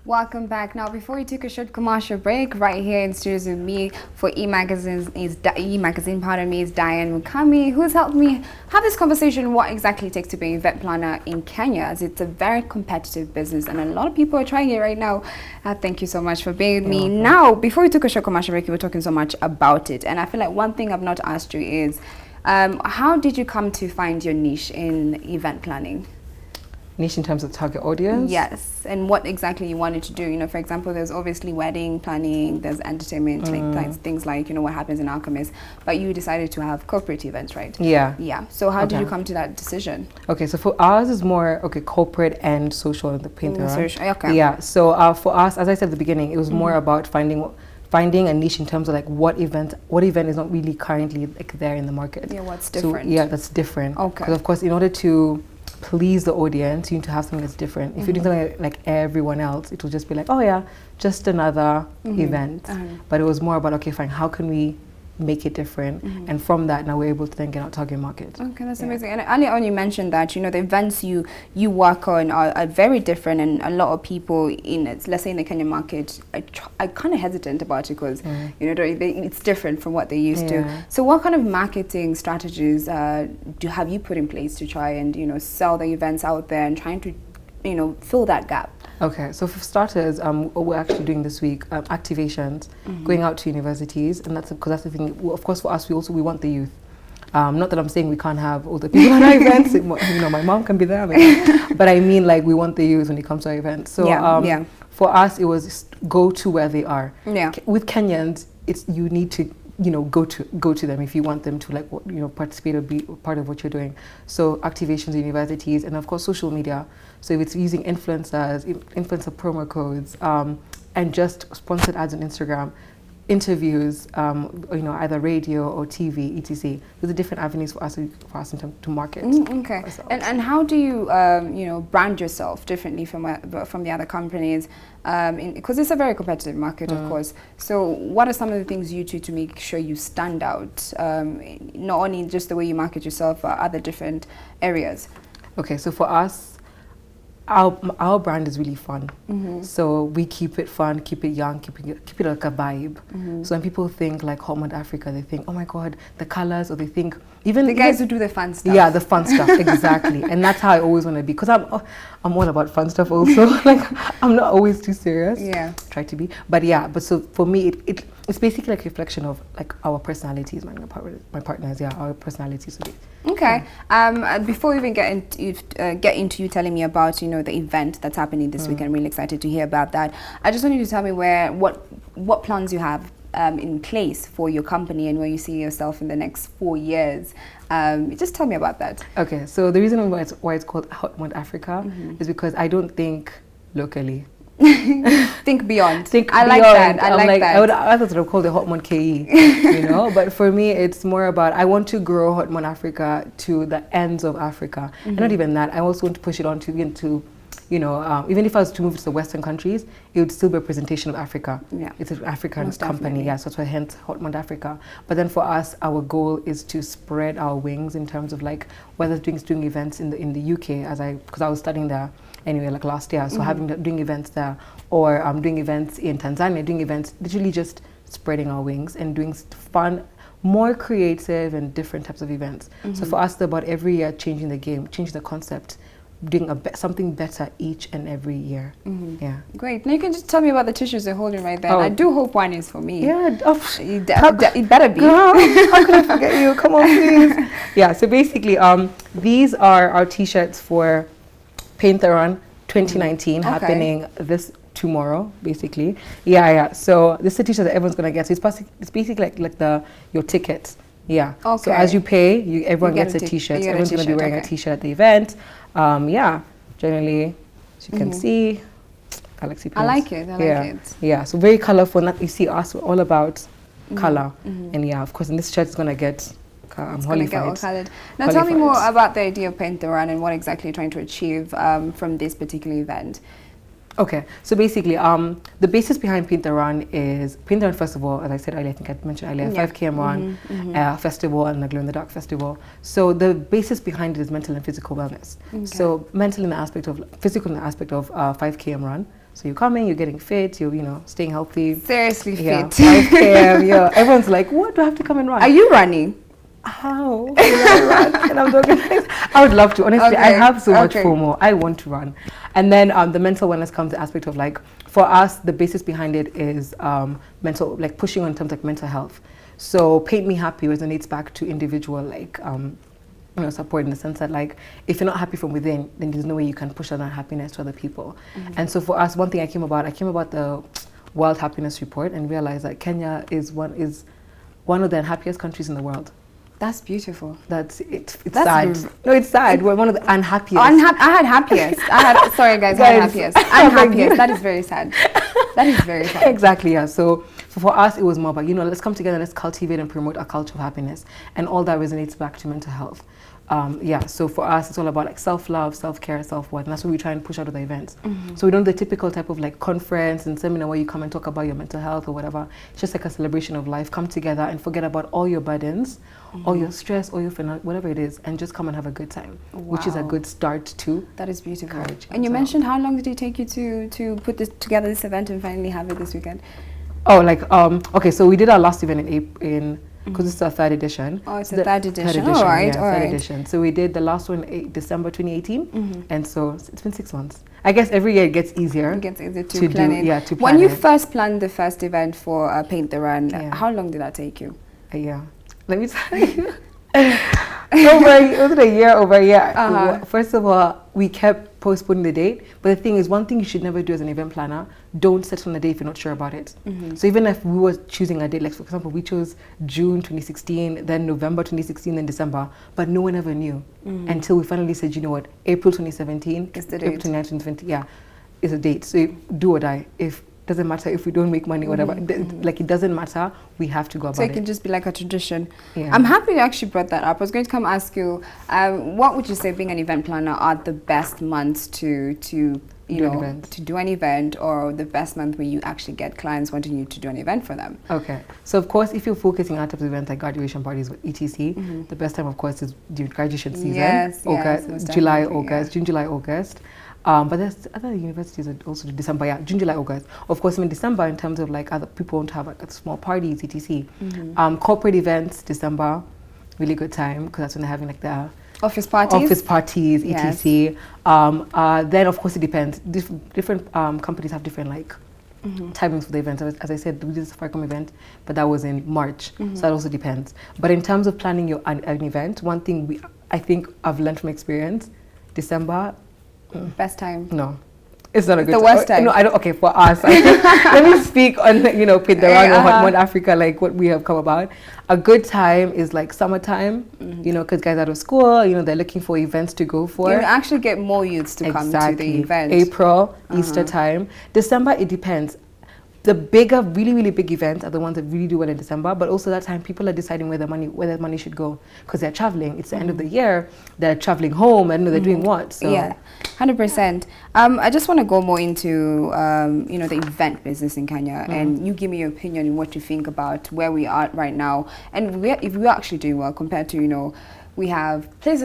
Welcome back. Now, before we take a short commercial break, right here in studios with me for E-Magazine is Diane Mukami, who's helped me have this conversation what exactly it takes to be an event planner in Kenya, as it's a very competitive business and a lot of people are trying it right now. Thank you so much for being with me. Now, before we took a short commercial break, we were talking so much about it, and I feel like one thing I've not asked you is, how did you come to find your niche in event planning? Niche in terms of target audience? Yes, and what exactly you wanted to do. You know, for example, there's obviously wedding planning, there's entertainment, like things like, you know, what happens in Alchemist, but you decided to have corporate events, right? Yeah. Yeah. So how did you come to that decision? Okay, so for ours is more, corporate and social in the painter. Okay. Yeah, so for us, as I said at the beginning, it was more about finding a niche in terms of like what event is not really currently like there in the market. Yeah, what's different? So, yeah, that's different. Okay. Because of course, in order to please the audience, you need to have something that's different. If you're doing something like everyone else, it will just be like, oh yeah, just another event. But it was more about, okay, fine, how can we make it different? And from that, now we're able to then get our target market. Okay, that's amazing. And earlier on you mentioned that, you know, the events you work on are very different, and a lot of people in it, let's say in the Kenyan market, I kind of hesitant about it because, you know, it's different from what they used to. So what kind of marketing strategies have you put in place to try and, you know, sell the events out there and trying to, you know, fill that gap? Okay, so for starters, what we're actually doing this week, activations, going out to universities, and that's because that's the thing. Well, of course, for us, we want the youth. Not that I'm saying we can't have all the people at our events. You know, my mom can be there, but I mean, like, we want the youth when it comes to our events. So for us, it was just go to where they are. Yeah. With Kenyans, you need to, you know, go to them if you want them to, like, you know, participate or be part of what you're doing. So activations, universities, and of course social media. So if it's using influencer promo codes, and just sponsored ads on Instagram, interviews, you know, either radio or TV, etc. There's different avenues for us in terms to market. Okay. And how do you you know, brand yourself differently from the other companies? Because it's a very competitive market, of course. So what are some of the things you do to make sure you stand out, not only just the way you market yourself, but other different areas? Okay, so for us, our brand is really fun. So we keep it fun, keep it young, keep it like a vibe. So when people think like Hot Mud Africa, they think, oh my God, the colors, or they think even the guys who do the fun stuff. Yeah, the fun stuff, exactly. And that's how I always want to be, because I'm all about fun stuff also. Like, I'm not always too serious. Yeah, try to be. But yeah, so for me, it's basically like a reflection of like our personalities. My partners, yeah, our personalities. Okay. Before we even get into you telling me about, you know, the event that's happening this week, I'm really excited to hear about that. I just want you to tell me what plans you have in place for your company and where you see yourself in the next 4 years. Just tell me about that. Okay, so the reason why it's called Hot Mud Africa is because I don't think locally. Think beyond. I like that. I like that. I thought I would call it Hot Mud KE, you know. But for me, it's more about I want to grow Hot Mud Africa to the ends of Africa, and not even that. I also want to push it on into, you know, even if I was to move to the Western countries, it would still be a representation of Africa. Yeah, it's an African company. Yeah, so that's why hence Hot Mud Africa. But then for us, our goal is to spread our wings in terms of like whether doing events in the UK, because I was studying there anyway, like last year. So doing events there, or doing events in Tanzania, doing events, literally just spreading our wings and doing fun, more creative and different types of events. So for us, it's about every year changing the game, changing the concept, doing something better each and every year. Yeah. Great. Now you can just tell me about the tissues you're holding right there. I do hope one is for me. Yeah. It better be. Girl, how could I forget you? Come on, please. Yeah. So basically, these are our T-shirts for Paint-a-Run 2019 happening tomorrow, basically. Yeah. So this is a T-shirt that everyone's gonna get. So it's basically like your ticket. Yeah. Okay. So as you pay, everyone gets a T-shirt. So everyone's gonna be wearing a T-shirt at the event. Yeah. Generally, as you can see, galaxy prints. I like it. I like it. Yeah. So very colorful. You see us, we're all about color. And yeah, of course, and this shirt is gonna get. I'm colored. Now tell me more about the idea of Paint-a-Run and what exactly you're trying to achieve from this particular event. Okay, so basically, the basis behind Paint-a-Run is Paint-a-Run, first of all, as I said earlier, I think I mentioned earlier, 5 km run, festival, and the Glow in the Dark festival. So the basis behind it is mental and physical wellness. So mental in the aspect of, physical in the aspect of 5 km run. So you're coming, you're getting fit, you're, staying healthy. Seriously Yeah, fit. 5 km, yeah. Everyone's like, what, do I have to come and run? Are you running? How? And I'm talking, I would love to. Honestly, I have so much FOMO. I want to run. And then the mental wellness comes the aspect of like, for us, the basis behind it is mental, like pushing on terms like mental health. So Paint Me Happy resonates back to individual like support, in the sense that like if you're not happy from within, then there's no way you can push on that happiness to other people. And so for us, one thing I came about the World Happiness Report and realized that Kenya is one of the unhappiest countries in the world. That's beautiful. That's sad. No, it's sad. We're one of the unhappiest. I had happiest. Sorry guys, I had happiest. Unhappiest. That is very sad. That is very sad. Exactly, yeah. So for us, it was more about, let's come together, let's cultivate and promote a culture of happiness. And all that resonates back to mental health. So for us, it's all about like self-love, self-care, self-worth, and that's what we try and push out of the events. So we don't do the typical type of like conference and seminar where you come and talk about your mental health or whatever. It's just like a celebration of life. Come together and forget about all your burdens, all your stress, all your whatever it is, and just come and have a good time, which is a good start to. That is beautiful. And you mentioned how long did it take you to put together this event and finally have it this weekend? Oh, like okay, so we did our last event in because it's our third edition. Oh, it's the third edition. All right. Third edition. So we did the last one in December 2018, and so it's been 6 months. I guess every year it gets easier. It gets easier to plan it. Yeah, to plan when you first planned the first event for Paint the Run, how long did that take you? A year. Let me tell you. Over a year. First of all, we kept postponing the date. But the thing is, one thing you should never do as an event planner, don't set on a date if you're not sure about it. So even if we were choosing a date, like for example, we chose June 2016, then November 2016, then December, but no one ever knew until we finally said, you know what, April 2017, is the April 29, 2020, is a date. So do or die. Doesn't matter if we don't make money, whatever. Like it doesn't matter. We have to go about it. So it can just be like a tradition. Yeah. I'm happy you actually brought that up. I was going to come ask you, what would you say, being an event planner, are the best months to do an event, or the best month where you actually get clients wanting you to do an event for them? Okay. So of course, if you're focusing on types of events like graduation parties, etc., the best time, of course, is during graduation season. Yes, July, August, June, July, August. But there's other universities that also do December, June, July, August. Of course, in December, in terms of like other people want to have like a small parties, etc. Corporate events, December, really good time because that's when they're having like the office parties, etc. Then of course it depends. Different companies have different like timings for the event. As I said, we did the Safaricom event, but that was in March, so that also depends. But in terms of planning an event, one thing I think I've learned from experience, December. Best time? No, it's not a good time. The worst time? No, I don't. Okay, for us, let me speak on Paint the Run or Hot Mud Africa, like what we have come about. A good time is like summertime, because guys out of school, they're looking for events to go for. You actually get more youths to come to the event. April, Easter time. December, it depends. The bigger, really, really big events are the ones that really do well in December, but also that time people are deciding where their money should go because they're traveling. It's the end of the year. They're traveling home. I don't know they're doing what. So. Yeah, 100%. I just want to go more into the event business in Kenya, and you give me your opinion on what you think about where we are right now, and if we're actually doing well compared to we have places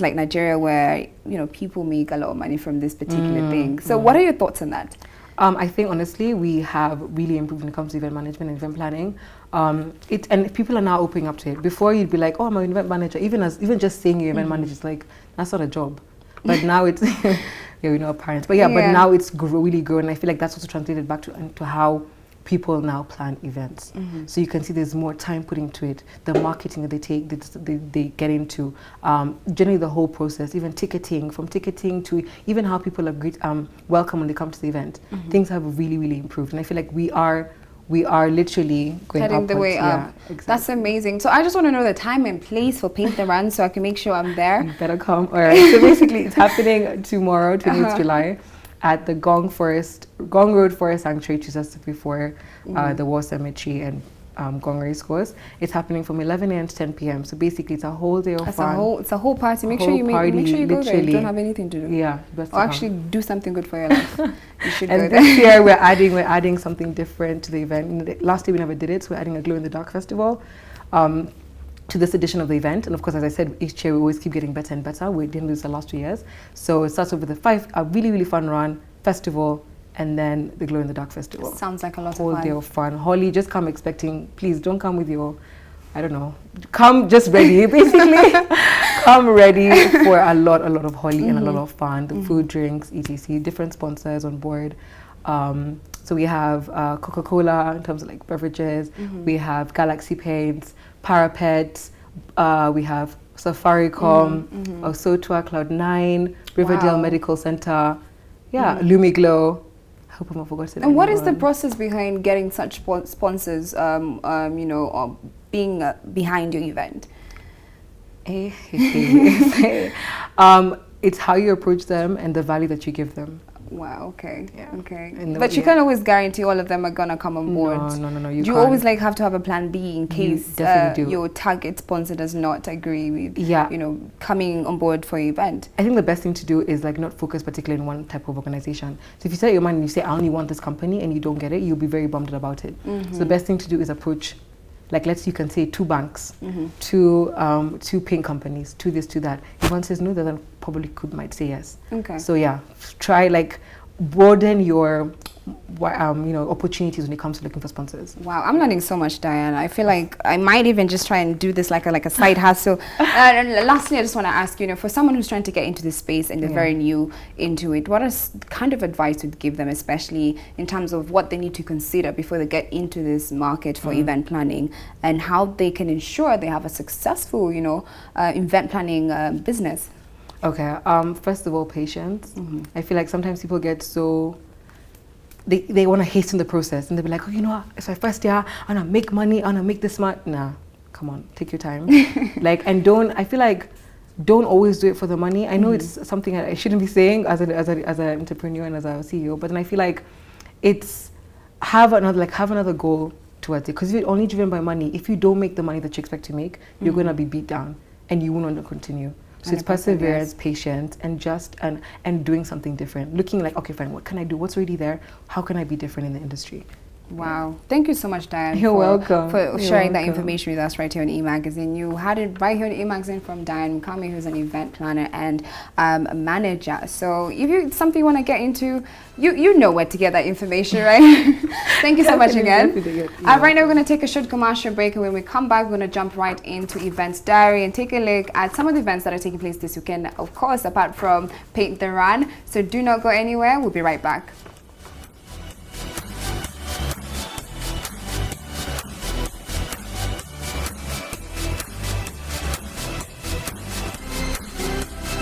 like Nigeria where people make a lot of money from this particular thing. So what are your thoughts on that? I think honestly we have really improved when it comes to event management and event planning. And people are now opening up to it. Before you'd be like, oh, I'm an event manager. Even just saying you're event manager is like, that's not a job. But now it's we know our parents. But but now it's really growing. I feel like that's also translated back to how people now plan events. So you can see there's more time put into it. The marketing that they take, they get into, generally the whole process, even from ticketing to even how people are welcome when they come to the event. Things have really, really improved. And I feel like we are literally going heading upwards. The way up. Yeah, exactly. That's amazing. So I just want to know the time and place for Paint the Run so I can make sure I'm there. You better come. All right. So basically it's happening tomorrow, 28th July. At the Gong Road Forest Sanctuary, just before the War Cemetery and Gong Race Course. It's happening from 11 a.m. to 10 p.m. So basically, it's a whole day of fun. It's a whole party. Make sure you go there. You don't have anything to do. Yeah, or actually do something good for your life. You should go there. And this year we're adding something different to the event. Last year we never did it, so we're adding a Glow in the Dark festival. To this edition of the event, and of course, as I said, each year we always keep getting better and better. We didn't lose the last 2 years, so it starts off with a really, really fun run festival, and then the Glow in the Dark Festival. Sounds like a lot of Whole fun. day of fun. Holly, just come expecting. Please don't come with your, I don't know. Come just ready, basically. Come ready for a lot of Holly and a lot of fun. The food, drinks, etc. Different sponsors on board. So we have Coca-Cola in terms of like beverages. We have Galaxy Paints, Parapet. We have Safaricom, Osotua, Cloud9, Riverdale Medical Center. Yeah, Lumiglow. I hope I'm not forgetting. And what is the process behind getting such sponsors, you know, being behind your event? It's how you approach them and the value that you give them. Wow, okay. Yeah. Okay. And But you can't always guarantee all of them are gonna come on board. No. You can't. always like have to have a plan B in case definitely do. your target sponsor does not agree with Yeah. you know, coming on board for your event. I think the best thing to do is like not focus particularly in one type of organization. So if you set your mind and you say, I only want this company, and you don't get it, you'll be very bummed about it. So the best thing to do is approach, like you can say 2 banks, 2 paint companies, 2 this, 2 that. If one says no, then probably might say yes. Okay. So yeah, try broaden your you know, opportunities when it comes to looking for sponsors. Wow, I'm learning so much, Diane. I feel like I might even just try and do this like a side hustle. And lastly, I just want to ask, you know, for someone who's trying to get into this space and they're very new into it, what is kind of advice would give them, especially in terms of what they need to consider before they get into this market for event planning, and how they can ensure they have a successful, you know, event planning business? Okay, first of all, patience. I feel like sometimes people get so they want to hasten the process, and they'll be like, oh, you know, it's my first year, I want to make money, I want to make this much. Nah, come on, take your time. And I feel like don't always do it for the money. I know it's something I shouldn't be saying as an entrepreneur and as a CEO, but then I feel like it's have another goal towards it, because if you're only driven by money, if you don't make the money that you expect to make, you're going to be beat down and you won't want to continue. So it's perseverance, patience, and just and doing something different. Looking like, okay, fine, what can I do? What's already there? How can I be different in the industry? Wow. Thank you so much, Diane. You're welcome. For sharing that information with us right here on E-Magazine. You had it right here on E-Magazine from Diane Mukami, who's an event planner and a manager. So if it's something you want to get into, you know where to get that information, right? Thank you so much again. Right now we're going to take a short commercial break, and when we come back, we're going to jump right into Events Diary and take a look at some of the events that are taking place this weekend, of course, apart from Paint the Run. So do not go anywhere. We'll be right back.